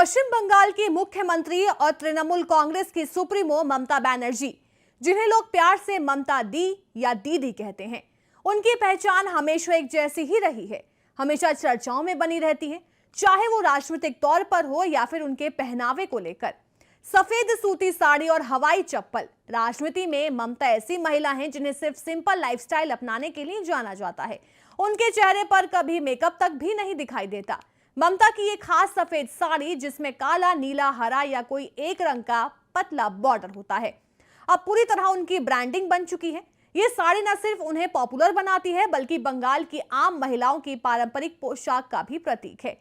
पश्चिम बंगाल की मुख्यमंत्री और तृणमूल कांग्रेस की सुप्रीमो ममता बनर्जी, जिन्हें लोग प्यार से ममता दी या दीदी कहते हैं, उनकी पहचान हमेशा एक जैसी ही रही है। हमेशा चर्चाओं में बनी रहती है, चाहे वो राजनीतिक तौर पर हो या फिर उनके पहनावे को लेकर। सफेद सूती साड़ी और हवाई चप्पल। राजनीति में ममता ऐसी महिला हैं जिन्हें सिर्फ सिंपल लाइफस्टाइल अपनाने के लिए जाना जाता है। उनके चेहरे पर कभी मेकअप तक भी नहीं दिखाई देता। ममता की ये खास सफेद साड़ी, जिसमें काला, नीला, हरा या कोई एक रंग का पतला बॉर्डर होता है, अब पूरी तरह उनकी ब्रांडिंग बन चुकी है। ये साड़ी न सिर्फ उन्हें पॉपुलर बनाती है, बल्कि बंगाल की आम महिलाओं की पारंपरिक पोशाक का भी प्रतीक है।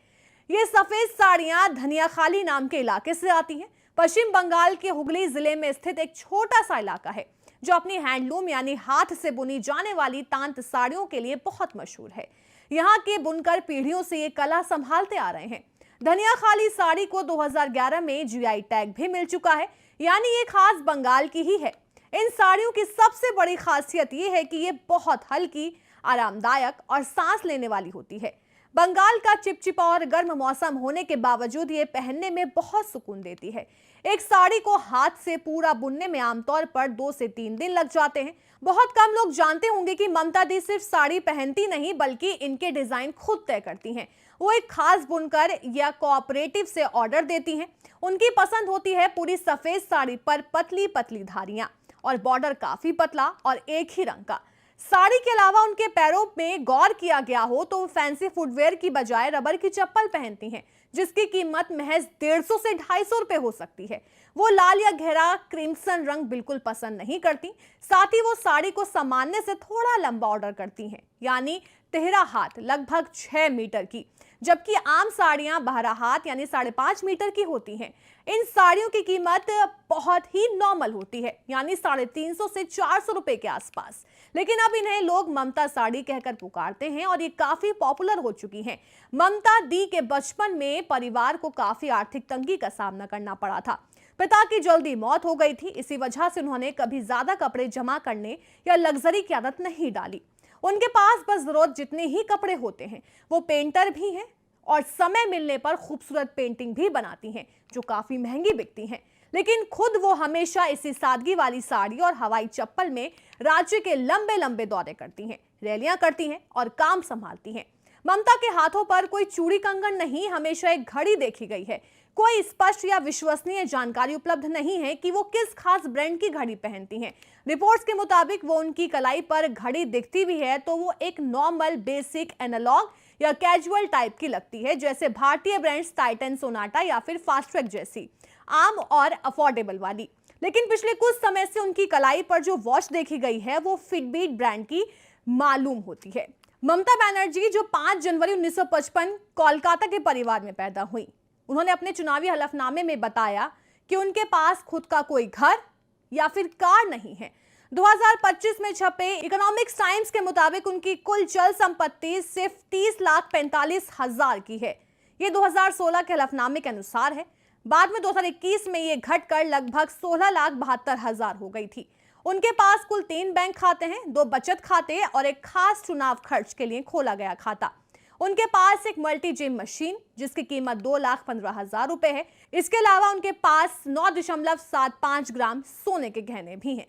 ये सफेद साड़ियां धनियाखाली नाम के इलाके से आती हैं। पश्चिम बंगाल के हुगली जिले में स्थित एक छोटा सा इलाका है जो अपनी हैंडलूम यानी हाथ से बुनी जाने वाली तांत साड़ियों के लिए बहुत मशहूर है। यहाँ के बुनकर पीढ़ियों से ये कला संभालते आ रहे हैं। धनियाखाली साड़ी को 2011 में जीआई टैग भी मिल चुका है, यानी ये खास बंगाल की ही है। इन साड़ियों की सबसे बड़ी खासियत ये है कि ये बहुत हल्की, आरामदायक और सांस लेने वाली होती है। बंगाल का चिपचिपा और गर्म मौसम होने के बावजूद ये पहनने में बहुत सुकून देती है। एक साड़ी को हाथ से पूरा बुनने में आमतौर पर 2 से 3 दिन लग जाते हैं। बहुत कम लोग जानते होंगे कि ममता दी सिर्फ साड़ी पहनती नहीं, बल्कि इनके डिजाइन खुद तय करती हैं। वो एक खास बुनकर या कोऑपरेटिव से ऑर्डर देती हैं। उनकी पसंद होती है पूरी सफेद साड़ी पर पतली पतली धारियां और बॉर्डर काफी पतला और एक ही रंग का। साड़ी के अलावा उनके पैरों में गौर किया गया हो तो फैंसी फुटवेयर की बजाय रबर की चप्पल पहनती हैं, जिसकी कीमत महज 150 से 250 रुपए हो सकती है। वो लाल या गहरा क्रिम्सन रंग बिल्कुल पसंद नहीं करती। साथ ही वो साड़ी को सामान्य से थोड़ा लंबा ऑर्डर करती हैं, यानी तिहरा हाथ लगभग 6 मीटर की, जबकि आम साड़ियां बहरा हाथ यानी 5.5 मीटर की होती हैं। इन साड़ियों की कीमत बहुत ही नॉर्मल होती है, यानी 350 से 400 रुपए के आसपास। लेकिन अब इन्हें लोग ममता साड़ी कहकर पुकारते हैं और ये काफी पॉपुलर हो चुकी हैं। ममता दी के बचपन में परिवार को काफी आर्थिक तंगी का सामना करना पड़ा था। पिता की जल्दी मौत हो गई थी, इसी वजह से उन्होंने कभी ज्यादा कपड़े जमा करने या लग्जरी की आदत नहीं डाली। उनके पास बस जरूरत जितने ही कपड़े होते हैं। वो पेंटर भी हैं और समय मिलने पर खूबसूरत पेंटिंग भी बनाती हैं, जो काफी महंगी बिकती हैं। लेकिन खुद वो हमेशा इसी सादगी वाली साड़ी और हवाई चप्पल में राज्य के लंबे लंबे दौरे करती हैं, रैलियां करती हैं और काम संभालती हैं। ममता के हाथों पर कोई चूड़ी कंगन नहीं, हमेशा एक घड़ी देखी गई है। कोई स्पष्ट या विश्वसनीय जानकारी उपलब्ध नहीं है कि वो किस खास ब्रांड की घड़ी पहनती हैं। रिपोर्ट्स के मुताबिक वो उनकी कलाई पर घड़ी दिखती भी है तो वो एक नॉर्मल, बेसिक, एनालॉग या कैजुअल टाइप की लगती है, जैसे भारतीय ब्रांड्स टाइटन, सोनाटा या फिर फास्ट्रैक जैसी आम और अफोर्डेबल वाली। लेकिन पिछले कुछ समय से उनकी कलाई पर जो वॉच देखी गई है वो फिटबीट ब्रांड की मालूम होती है। ममता बनर्जी, जो 5 जनवरी 1955 कोलकाता के परिवार में पैदा हुई, उन्होंने अपने चुनावी हलफनामे में बताया कि उनके पास खुद का कोई घर या फिर कार नहीं है। 2025 में छपे इकोनॉमिक्स टाइम्स के मुताबिक उनकी कुल चल संपत्ति सिर्फ 30,45,000 की है। ये 2016 के हलफनामे के अनुसार है। बाद में 2021 में ये घटकर लगभग 16,72,000 हो गई थी। उनके पास कुल 3 बैंक खाते हैं, 2 बचत खाते और एक खास चुनाव खर्च के लिए खोला गया खाता। उनके पास एक मल्टी जिम मशीन, जिसकी कीमत 2,15,000 रुपए है। इसके अलावा उनके पास 9.75 ग्राम सोने के गहने भी हैं।